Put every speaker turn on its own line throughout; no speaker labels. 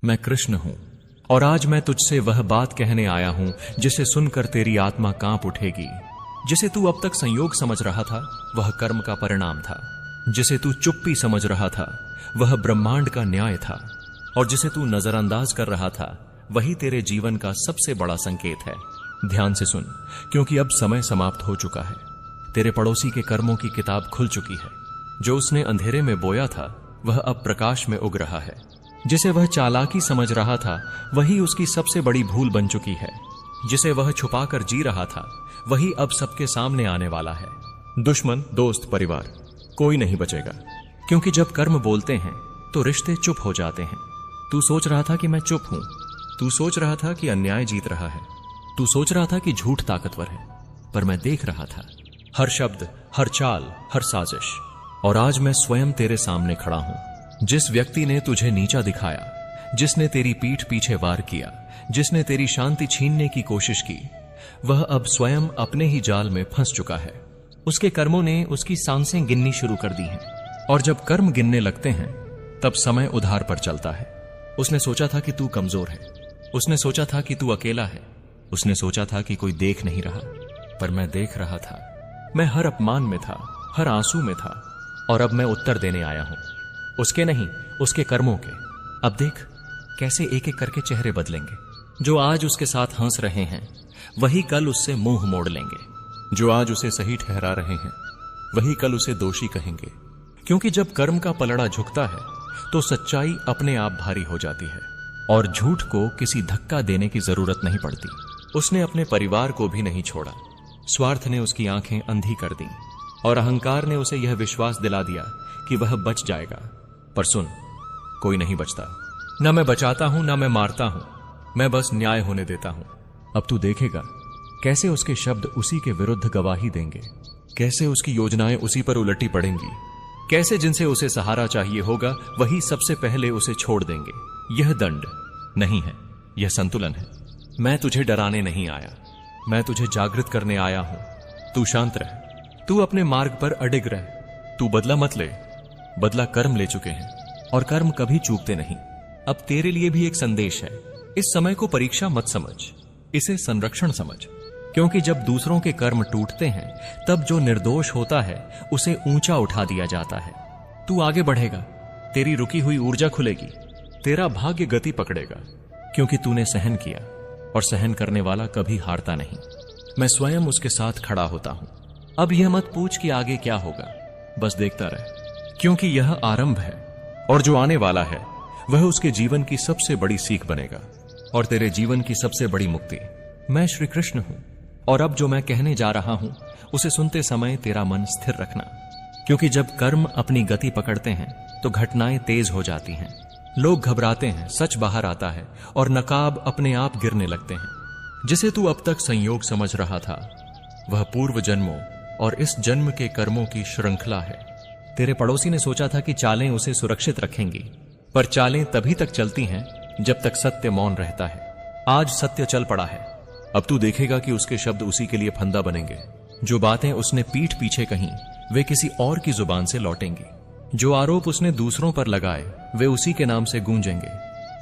मैं कृष्ण हूं और आज मैं तुझसे वह बात कहने आया हूं जिसे सुनकर तेरी आत्मा कांप उठेगी। जिसे तू अब तक संयोग समझ रहा था वह कर्म का परिणाम था। जिसे तू चुप्पी समझ रहा था वह ब्रह्मांड का न्याय था। और जिसे तू नजरअंदाज कर रहा था वही तेरे जीवन का सबसे बड़ा संकेत है। ध्यान से सुन, क्योंकि अब समय समाप्त हो चुका है। तेरे पड़ोसी के कर्मों की किताब खुल चुकी है। जो उसने अंधेरे में बोया था वह अब प्रकाश में उग रहा है। जिसे वह चालाकी समझ रहा था वही उसकी सबसे बड़ी भूल बन चुकी है। जिसे वह छुपाकर जी रहा था वही अब सबके सामने आने वाला है। दुश्मन, दोस्त, परिवार, कोई नहीं बचेगा। क्योंकि जब कर्म बोलते हैं तो रिश्ते चुप हो जाते हैं। तू सोच रहा था कि मैं चुप हूं। तू सोच रहा था कि अन्याय जीत रहा है। तू सोच रहा था कि झूठ ताकतवर है। पर मैं देख रहा था हर शब्द, हर चाल, हर साजिश। और आज मैं स्वयं तेरे सामने खड़ा हूं। जिस व्यक्ति ने तुझे नीचा दिखाया, जिसने तेरी पीठ पीछे वार किया, जिसने तेरी शांति छीनने की कोशिश की, वह अब स्वयं अपने ही जाल में फंस चुका है। उसके कर्मों ने उसकी सांसें गिननी शुरू कर दी हैं। और जब कर्म गिनने लगते हैं तब समय उधार पर चलता है। उसने सोचा था कि तू कमजोर है। उसने सोचा था कि तू अकेला है। उसने सोचा था कि कोई देख नहीं रहा। पर मैं देख रहा था। मैं हर अपमान में था, हर आंसू में था। और अब मैं उत्तर देने आया हूं, उसके नहीं, उसके कर्मों के। अब देख कैसे एक एक करके चेहरे बदलेंगे। जो आज उसके साथ हंस रहे हैं वही कल उससे मुंह मोड़ लेंगे। जो आज उसे सही ठहरा रहे हैं वही कल उसे दोषी कहेंगे। क्योंकि जब कर्म का पलड़ा झुकता है तो सच्चाई अपने आप भारी हो जाती है और झूठ को किसी धक्का देने की जरूरत नहीं पड़ती। उसने अपने परिवार को भी नहीं छोड़ा। स्वार्थ ने उसकी आंखें अंधी कर दी और अहंकार ने उसे यह विश्वास दिला दिया कि वह बच जाएगा। पर सुन, कोई नहीं बचता। न मैं बचाता हूं, न मैं मारता हूं। मैं बस न्याय होने देता हूं। अब तू देखेगा कैसे उसके शब्द उसी के विरुद्ध गवाही देंगे। कैसे उसकी योजनाएं उसी पर उलटी पड़ेंगी। कैसे जिनसे उसे सहारा चाहिए होगा वही सबसे पहले उसे छोड़ देंगे। यह दंड नहीं है, यह संतुलन है। मैं तुझे डराने नहीं आया, मैं तुझे जागृत करने आया हूं। तू शांत रह, तू अपने मार्ग पर अडिग रह। तू बदला मत ले। बदला कर्म ले चुके हैं और कर्म कभी चूकते नहीं। अब तेरे लिए भी एक संदेश है। इस समय को परीक्षा मत समझ, इसे संरक्षण समझ। क्योंकि जब दूसरों के कर्म टूटते हैं तब जो निर्दोष होता है उसे ऊंचा उठा दिया जाता है। तू आगे बढ़ेगा, तेरी रुकी हुई ऊर्जा खुलेगी, तेरा भाग्य गति पकड़ेगा। क्योंकि तूने सहन किया और सहन करने वाला कभी हारता नहीं। मैं स्वयं उसके साथ खड़ा होता हूं। अब यह मत पूछ कि आगे क्या होगा, बस देखता रह। क्योंकि यह आरंभ है और जो आने वाला है वह उसके जीवन की सबसे बड़ी सीख बनेगा और तेरे जीवन की सबसे बड़ी मुक्ति। मैं श्री कृष्ण हूं और अब जो मैं कहने जा रहा हूं उसे सुनते समय तेरा मन स्थिर रखना। क्योंकि जब कर्म अपनी गति पकड़ते हैं तो घटनाएं तेज हो जाती हैं। लोग घबराते हैं, सच बाहर आता है और नकाब अपने आप गिरने लगते हैं। जिसे तू अब तक संयोग समझ रहा था वह पूर्व जन्मों और इस जन्म के कर्मों की श्रृंखला है। तेरे पड़ोसी ने सोचा था कि चालें उसे सुरक्षित रखेंगी, पर चालें तभी तक चलती हैं जब तक सत्य मौन रहता है। आज सत्य चल पड़ा है। अब तू देखेगा कि उसके शब्द उसी के लिए फंदा बनेंगे। जो बातें उसने पीठ पीछे कहीं वे किसी और की जुबान से लौटेंगी। जो आरोप उसने दूसरों पर लगाए वे उसी के नाम से गूंजेंगे।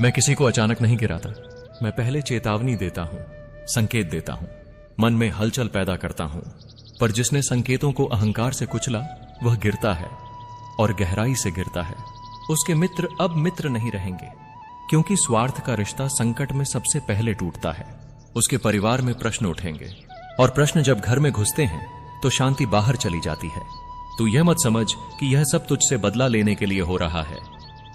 मैं किसी को अचानक नहीं गिराता। मैं पहले चेतावनी देता हूं, संकेत देता हूं, मन में हलचल पैदा करता हूं। पर जिसने संकेतों को अहंकार से कुचला वह गिरता है और गहराई से गिरता है। उसके मित्र अब मित्र नहीं रहेंगे। क्योंकि स्वार्थ का रिश्ता संकट में सबसे पहले टूटता है। उसके परिवार में प्रश्न उठेंगे और प्रश्न जब घर में घुसते हैं तो शांति बाहर चली जाती है। तू यह मत समझ कि यह सब तुझसे बदला लेने के लिए हो रहा है।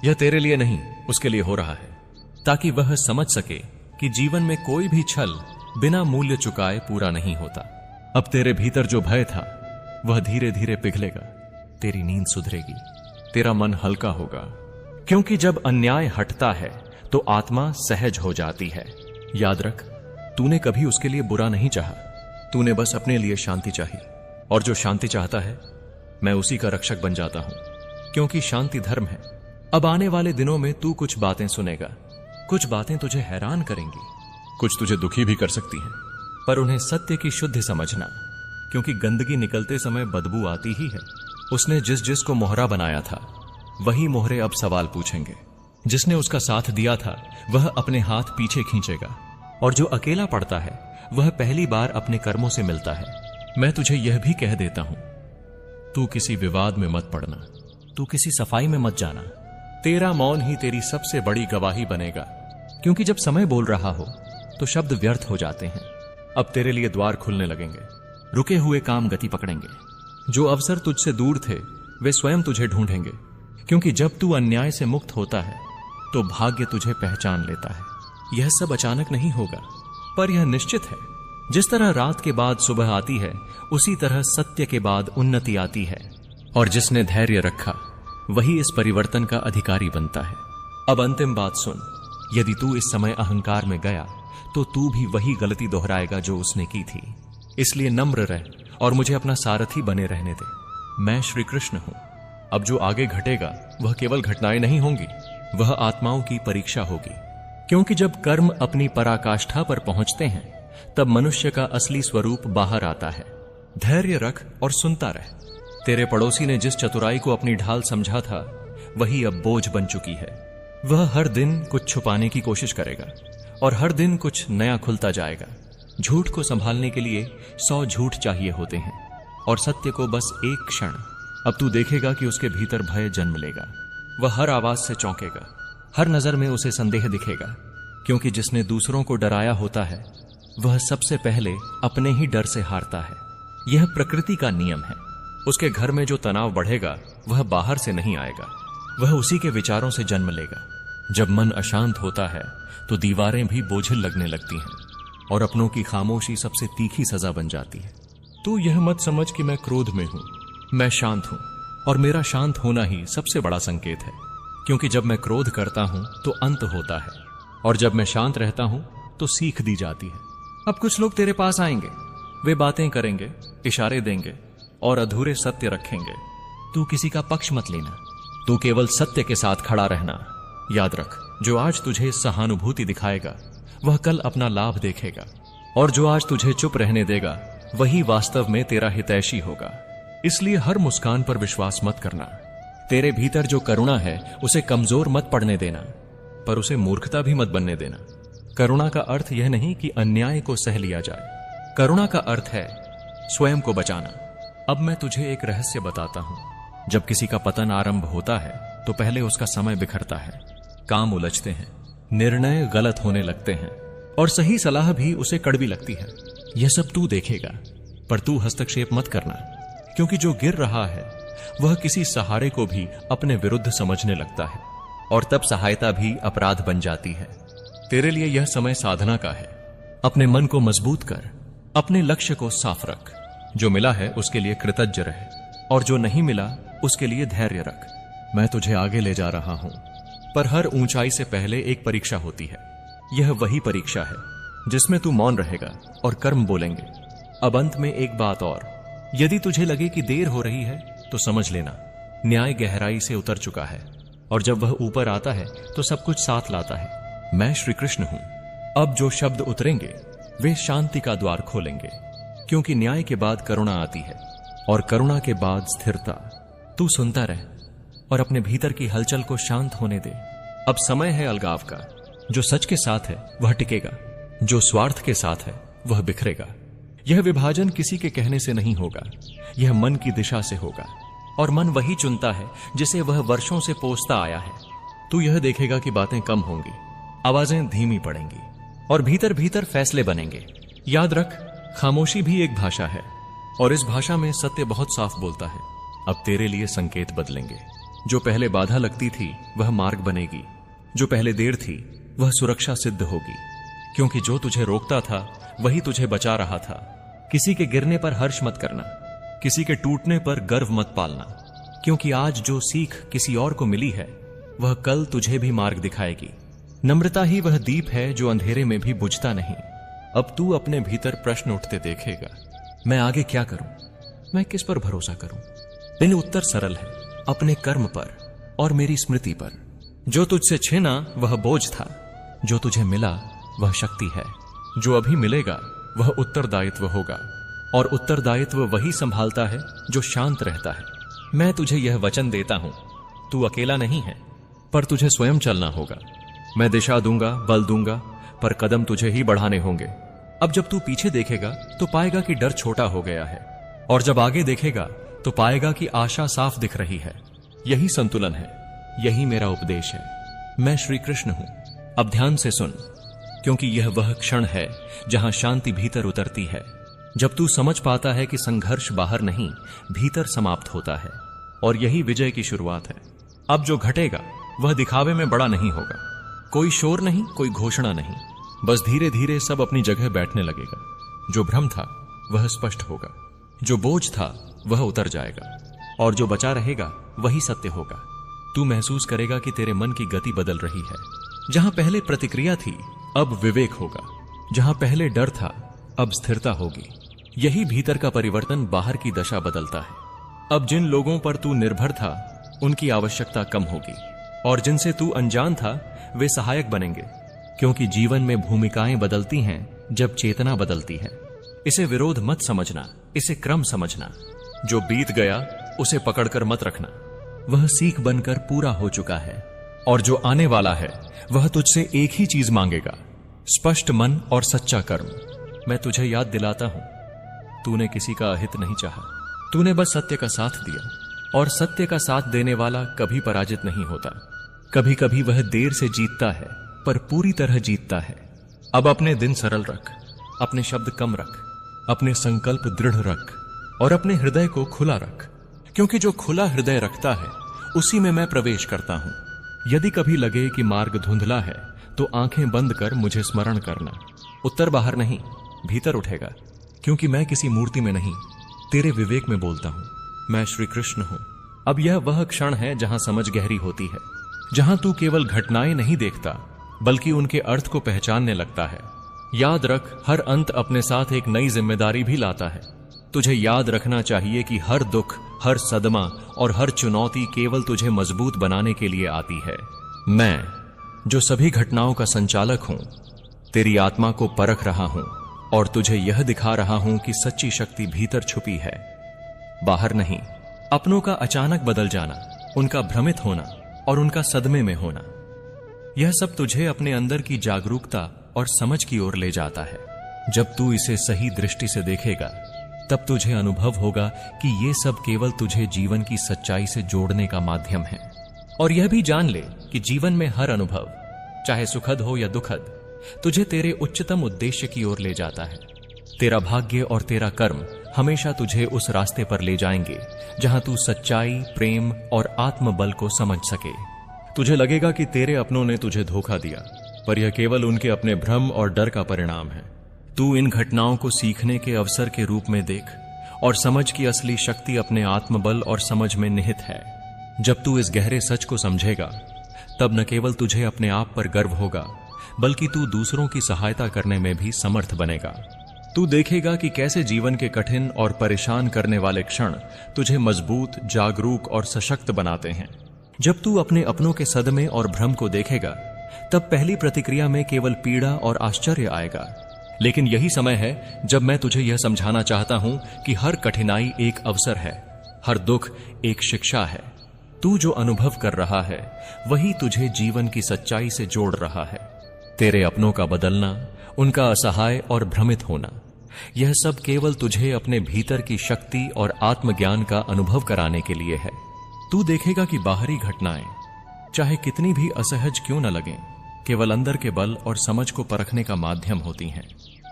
यह तेरे लिए नहीं, उसके लिए हो रहा है, ताकि वह समझ सके कि जीवन में कोई भी छल बिना मूल्य चुकाए पूरा नहीं होता। अब तेरे भीतर जो भय था वह धीरे धीरे पिघलेगा। तेरी नींद सुधरेगी, तेरा मन हल्का होगा। क्योंकि जब अन्याय हटता है तो आत्मा सहज हो जाती है। याद रख, तूने कभी उसके लिए बुरा नहीं चाहा। तूने बस अपने लिए शांति चाही। और जो शांति चाहता है मैं उसी का रक्षक बन जाता हूं। क्योंकि शांति धर्म है। अब आने वाले दिनों में तू कुछ बातें सुनेगा। कुछ बातें तुझे हैरान करेंगी, कुछ तुझे दुखी भी कर सकती हैं, पर उन्हें सत्य की शुद्धि समझना। क्योंकि गंदगी निकलते समय बदबू आती ही है। उसने जिस जिस को मोहरा बनाया था वही मोहरे अब सवाल पूछेंगे। जिसने उसका साथ दिया था वह अपने हाथ पीछे खींचेगा, और जो अकेला पड़ता है वह पहली बार अपने कर्मों से मिलता है। मैं तुझे यह भी कह देता हूं, तू किसी विवाद में मत पड़ना, तू किसी सफाई में मत जाना। तेरा मौन ही तेरी सबसे बड़ी गवाही बनेगा, क्योंकि जब समय बोल रहा हो तो शब्द व्यर्थ हो जाते हैं। अब तेरे लिए द्वार खुलने लगेंगे, रुके हुए काम गति पकड़ेंगे। जो अवसर तुझसे दूर थे वे स्वयं तुझे ढूंढेंगे, क्योंकि जब तू अन्याय से मुक्त होता है तो भाग्य तुझे पहचान लेता है। यह सब अचानक नहीं होगा, पर यह निश्चित है। जिस तरह रात के बाद सुबह आती है, उसी तरह सत्य के बाद उन्नति आती है, और जिसने धैर्य रखा वही इस परिवर्तन का अधिकारी बनता है। अब अंतिम बात सुन, यदि तू इस समय अहंकार में गया तो तू भी वही गलती दोहराएगा जो उसने की थी। इसलिए नम्र रह और मुझे अपना सारथी बने रहने दे। मैं श्री कृष्ण हूं। अब जो आगे घटेगा वह केवल घटनाएं नहीं होंगी, वह आत्माओं की परीक्षा होगी, क्योंकि जब कर्म अपनी पराकाष्ठा पर पहुंचते हैं तब मनुष्य का असली स्वरूप बाहर आता है। धैर्य रख और सुनता रह। तेरे पड़ोसी ने जिस चतुराई को अपनी ढाल समझा था वही अब बोझ बन चुकी है। वह हर दिन कुछ छुपाने की कोशिश करेगा और हर दिन कुछ नया खुलता जाएगा। झूठ को संभालने के लिए 100 झूठ चाहिए होते हैं, और सत्य को बस एक क्षण। अब तू देखेगा कि उसके भीतर भय जन्म लेगा। वह हर आवाज से चौंकेगा, हर नजर में उसे संदेह दिखेगा, क्योंकि जिसने दूसरों को डराया होता है वह सबसे पहले अपने ही डर से हारता है। यह प्रकृति का नियम है। उसके घर में जो तनाव बढ़ेगा वह बाहर से नहीं आएगा, वह उसी के विचारों से जन्म लेगा। जब मन अशांत होता है तो दीवारें भी बोझिल लगने लगती हैं, और अपनों की खामोशी सबसे तीखी सजा बन जाती है। तू यह मत समझ कि मैं क्रोध में हूं, मैं शांत हूं, और मेरा शांत होना ही सबसे बड़ा संकेत है, क्योंकि जब मैं क्रोध करता हूं तो अंत होता है, और जब मैं शांत रहता हूं तो सीख दी जाती है। अब कुछ लोग तेरे पास आएंगे, वे बातें करेंगे, इशारे देंगे और अधूरे सत्य रखेंगे। तू किसी का पक्ष मत लेना, तू केवल सत्य के साथ खड़ा रहना। याद रख, जो आज तुझे सहानुभूति दिखाएगा वह कल अपना लाभ देखेगा, और जो आज तुझे चुप रहने देगा वही वास्तव में तेरा हितैषी होगा। इसलिए हर मुस्कान पर विश्वास मत करना। तेरे भीतर जो करुणा है उसे कमजोर मत पड़ने देना, पर उसे मूर्खता भी मत बनने देना। करुणा का अर्थ यह नहीं कि अन्याय को सह लिया जाए, करुणा का अर्थ है स्वयं को बचाना। अब मैं तुझे एक रहस्य बताता हूं। जब किसी का पतन आरंभ होता है तो पहले उसका समय बिखरता है, काम उलझते हैं, निर्णय गलत होने लगते हैं, और सही सलाह भी उसे कड़वी लगती है। यह सब तू देखेगा, पर तू हस्तक्षेप मत करना, क्योंकि जो गिर रहा है वह किसी सहारे को भी अपने विरुद्ध समझने लगता है, और तब सहायता भी अपराध बन जाती है। तेरे लिए यह समय साधना का है। अपने मन को मजबूत कर, अपने लक्ष्य को साफ रख। जो मिला है उसके लिए कृतज्ञ रहे, और जो नहीं मिला उसके लिए धैर्य रख। मैं तुझे आगे ले जा रहा हूं, पर हर ऊंचाई से पहले एक परीक्षा होती है। यह वही परीक्षा है जिसमें तू मौन रहेगा और कर्म बोलेंगे। अब अंत में एक बात और, यदि तुझे लगे कि देर हो रही है तो समझ लेना, न्याय गहराई से उतर चुका है, और जब वह ऊपर आता है तो सब कुछ साथ लाता है। मैं श्री कृष्ण हूं। अब जो शब्द उतरेंगे वे शांति का द्वार खोलेंगे, क्योंकि न्याय के बाद करुणा आती है, और करुणा के बाद स्थिरता। तू सुनता रह और अपने भीतर की हलचल को शांत होने दे। अब समय है अलगाव का। जो सच के साथ है वह टिकेगा, जो स्वार्थ के साथ है वह बिखरेगा। यह विभाजन किसी के कहने से नहीं होगा, यह मन की दिशा से होगा, और मन वही चुनता है जिसे वह वर्षों से पोसता आया है। तू यह देखेगा कि बातें कम होंगी, आवाजें धीमी पड़ेंगी, और भीतर भीतर फैसले बनेंगे। याद रख, खामोशी भी एक भाषा है, और इस भाषा में सत्य बहुत साफ बोलता है। अब तेरे लिए संकेत बदलेंगे। जो पहले बाधा लगती थी वह मार्ग बनेगी, जो पहले देर थी वह सुरक्षा सिद्ध होगी, क्योंकि जो तुझे रोकता था वही तुझे बचा रहा था। किसी के गिरने पर हर्ष मत करना, किसी के टूटने पर गर्व मत पालना, क्योंकि आज जो सीख किसी और को मिली है वह कल तुझे भी मार्ग दिखाएगी। नम्रता ही वह दीप है जो अंधेरे में भी बुझता नहीं। अब तू अपने भीतर प्रश्न उठते देखेगा, मैं आगे क्या करूं, मैं किस पर भरोसा करूं? लेकिन उत्तर सरल है, अपने कर्म पर और मेरी स्मृति पर। जो तुझसे छीना वह बोझ था, जो तुझे मिला वह शक्ति है। जो अभी मिलेगा वह उत्तरदायित्व होगा, और उत्तरदायित्व वही संभालता है जो शांत रहता है। मैं तुझे यह वचन देता हूं, तू अकेला नहीं है। पर तुझे स्वयं चलना होगा। मैं दिशा दूंगा, बल दूंगा, पर कदम तुझे ही बढ़ाने होंगे। अब जब तू पीछे देखेगा तो पाएगा कि डर छोटा हो गया है, और जब आगे देखेगा तो पाएगा कि आशा साफ दिख रही है। यही संतुलन है, यही मेरा उपदेश है। मैं श्री कृष्ण हूं। अब ध्यान से सुन, क्योंकि यह वह क्षण है जहां शांति भीतर उतरती है, जब तू समझ पाता है कि संघर्ष बाहर नहीं, भीतर समाप्त होता है, और यही विजय की शुरुआत है। अब जो घटेगा वह दिखावे में बड़ा नहीं होगा। कोई शोर नहीं, कोई घोषणा नहीं, बस धीरे धीरे सब अपनी जगह बैठने लगेगा। जो भ्रम था वह स्पष्ट होगा, जो बोझ था वह उतर जाएगा, और जो बचा रहेगा वही सत्य होगा। तू महसूस करेगा कि तेरे मन की गति बदल रही है। जहां पहले प्रतिक्रिया थी अब विवेक होगा, जहां पहले डर था अब स्थिरता होगी। यही भीतर का परिवर्तन बाहर की दशा बदलता है। अब जिन लोगों पर तू निर्भर था उनकी आवश्यकता कम होगी, और जिनसे तू अनजान था वे सहायक बनेंगे, क्योंकि जीवन में भूमिकाएं बदलती हैं जब चेतना बदलती है। इसे विरोध मत समझना, इसे क्रम समझना। जो बीत गया उसे पकड़कर मत रखना, वह सीख बनकर पूरा हो चुका है, और जो आने वाला है वह तुझसे एक ही चीज मांगेगा, स्पष्ट मन और सच्चा कर्म। मैं तुझे याद दिलाता हूं, तूने किसी का अहित नहीं चाहा, तूने बस सत्य का साथ दिया, और सत्य का साथ देने वाला कभी पराजित नहीं होता। कभी कभी वह देर से जीतता है, पर पूरी तरह जीतता है। अब अपने दिन सरल रख, अपने शब्द कम रख, अपने संकल्प दृढ़ रख, और अपने हृदय को खुला रख, क्योंकि जो खुला हृदय रखता है उसी में मैं प्रवेश करता हूं। यदि कभी लगे कि मार्ग धुंधला है तो आंखें बंद कर मुझे स्मरण करना। उत्तर बाहर नहीं, भीतर उठेगा, क्योंकि मैं किसी मूर्ति में नहीं, तेरे विवेक में बोलता हूं। मैं श्री कृष्ण हूं। अब यह वह क्षण है जहां समझ गहरी होती है, जहां तू केवल घटनाएं नहीं देखता बल्कि उनके अर्थ को पहचानने लगता है। याद रख, हर अंत अपने साथ एक नई जिम्मेदारी भी लाता है। तुझे याद रखना चाहिए कि हर दुख, हर सदमा और हर चुनौती केवल तुझे मजबूत बनाने के लिए आती है। मैं, जो सभी घटनाओं का संचालक हूं, तेरी आत्मा को परख रहा हूं और तुझे यह दिखा रहा हूं कि सच्ची शक्ति भीतर छुपी है, बाहर नहीं। अपनों का अचानक बदल जाना, उनका भ्रमित होना और उनका सदमे में होना, यह सब तुझे अपने अंदर की जागरूकता और समझ की ओर ले जाता है। जब तू इसे सही दृष्टि से देखेगा तब तुझे अनुभव होगा कि ये सब केवल तुझे जीवन की सच्चाई से जोड़ने का माध्यम है। और यह भी जान ले कि जीवन में हर अनुभव, चाहे सुखद हो या दुखद, तुझे तेरे उच्चतम उद्देश्य की ओर ले जाता है। तेरा भाग्य और तेरा कर्म हमेशा तुझे उस रास्ते पर ले जाएंगे जहां तू सच्चाई, प्रेम और आत्मबल को समझ सके। तुझे लगेगा कि तेरे अपनों ने तुझे धोखा दिया, पर यह केवल उनके अपने भ्रम और डर का परिणाम है। तू इन घटनाओं को सीखने के अवसर के रूप में देख और समझ की असली शक्ति अपने आत्मबल और समझ में निहित है। जब तू इस गहरे सच को समझेगा तब न केवल तुझे अपने आप पर गर्व होगा, बल्कि तू दूसरों की सहायता करने में भी समर्थ बनेगा। तू देखेगा कि कैसे जीवन के कठिन और परेशान करने वाले क्षण तुझे मजबूत, जागरूक और सशक्त बनाते हैं। जब तू अपने अपनों के सदमे और भ्रम को देखेगा तब पहली प्रतिक्रिया में केवल पीड़ा और आश्चर्य आएगा, लेकिन यही समय है जब मैं तुझे यह समझाना चाहता हूं कि हर कठिनाई एक अवसर है, हर दुख एक शिक्षा है। तू जो अनुभव कर रहा है वही तुझे जीवन की सच्चाई से जोड़ रहा है। तेरे अपनों का बदलना, उनका असहाय और भ्रमित होना, यह सब केवल तुझे अपने भीतर की शक्ति और आत्मज्ञान का अनुभव कराने के लिए है। तू देखेगा कि बाहरी घटनाएं चाहे कितनी भी असहज क्यों न लगें, केवल अंदर के बल और समझ को परखने का माध्यम होती हैं।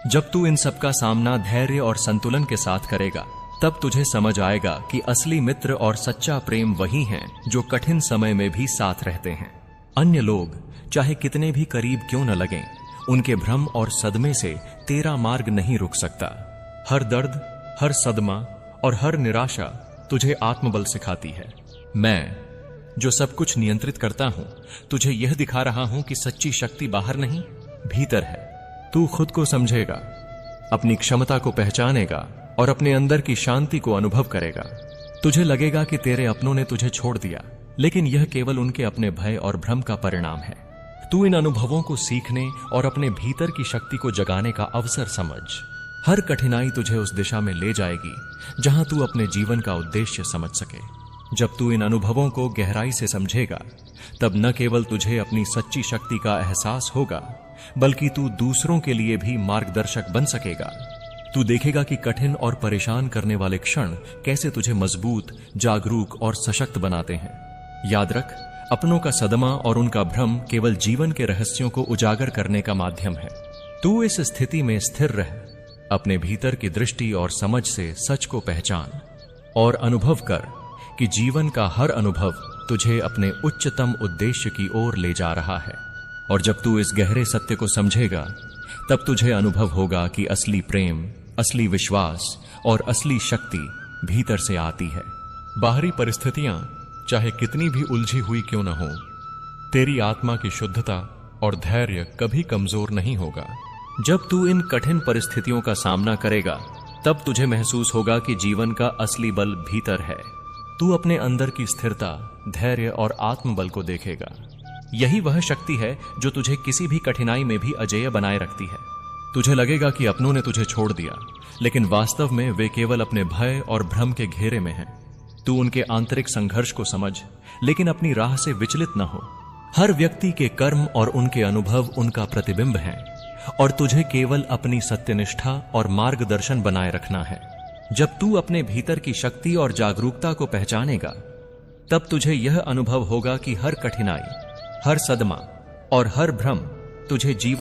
जब तू इन सब का सामना धैर्य और संतुलन के साथ करेगा तब तुझे समझ आएगा कि असली मित्र और सच्चा प्रेम वही हैं जो कठिन समय में भी साथ रहते हैं। अन्य लोग चाहे कितने भी करीब क्यों न लगें, उनके भ्रम और सदमे से तेरा मार्ग नहीं रुक सकता। हर दर्द, हर सदमा और हर निराशा तुझे आत्मबल सिखाती है। मैं, जो सब कुछ नियंत्रित करता हूं, तुझे यह दिखा रहा हूं कि सच्ची शक्ति बाहर नहीं, भीतर है। तू खुद को समझेगा, अपनी क्षमता को पहचानेगा और अपने अंदर की शांति को अनुभव करेगा। तुझे लगेगा कि तेरे अपनों ने तुझे छोड़ दिया, लेकिन यह केवल उनके अपने भय और भ्रम का परिणाम है। तू इन अनुभवों को सीखने और अपने भीतर की शक्ति को जगाने का अवसर समझ। हर कठिनाई तुझे उस दिशा में ले जाएगी जहां तू अपने जीवन का उद्देश्य समझ सके। जब तू इन अनुभवों को गहराई से समझेगा, तब न केवल तुझे अपनी सच्ची शक्ति का एहसास होगा, बल्कि तू दूसरों के लिए भी मार्गदर्शक बन सकेगा। तू देखेगा कि कठिन और परेशान करने वाले क्षण कैसे तुझे मजबूत, जागरूक और सशक्त बनाते हैं। याद रख, अपनों का सदमा और उनका भ्रम केवल जीवन के रहस्यों को उजागर करने का माध्यम है। तू इस स्थिति में स्थिर रह, अपने भीतर की दृष्टि और समझ से सच को पहचान और अनुभव कर कि जीवन का हर अनुभव तुझे अपने उच्चतम उद्देश्य की ओर ले जा रहा है। और जब तू इस गहरे सत्य को समझेगा, तब तुझे अनुभव होगा कि असली प्रेम, असली विश्वास और असली शक्ति भीतर से आती है। बाहरी परिस्थितियां चाहे कितनी भी उलझी हुई क्यों न हो, तेरी आत्मा की शुद्धता और धैर्य कभी कमजोर नहीं होगा। जब तू इन कठिन परिस्थितियों का सामना करेगा, तब तुझे महसूस होगा कि जीवन का असली बल भीतर है। तू अपने अंदर की स्थिरता, धैर्य और आत्मबल को देखेगा। यही वह शक्ति है जो तुझे किसी भी कठिनाई में भी अजेय बनाए रखती है। तुझे लगेगा कि अपनों ने तुझे छोड़ दिया, लेकिन वास्तव में वे केवल अपने भय और भ्रम के घेरे में हैं। तू उनके आंतरिक संघर्ष को समझ, लेकिन अपनी राह से विचलित न हो। हर व्यक्ति के कर्म और उनके अनुभव उनका प्रतिबिंब हैं, और तुझे केवल अपनी सत्यनिष्ठा और मार्गदर्शन बनाए रखना है। जब तू अपने भीतर की शक्ति और जागरूकता को पहचानेगा, तब तुझे यह अनुभव होगा कि हर कठिनाई, हर सदमा और हर भ्रम तुझे जीवन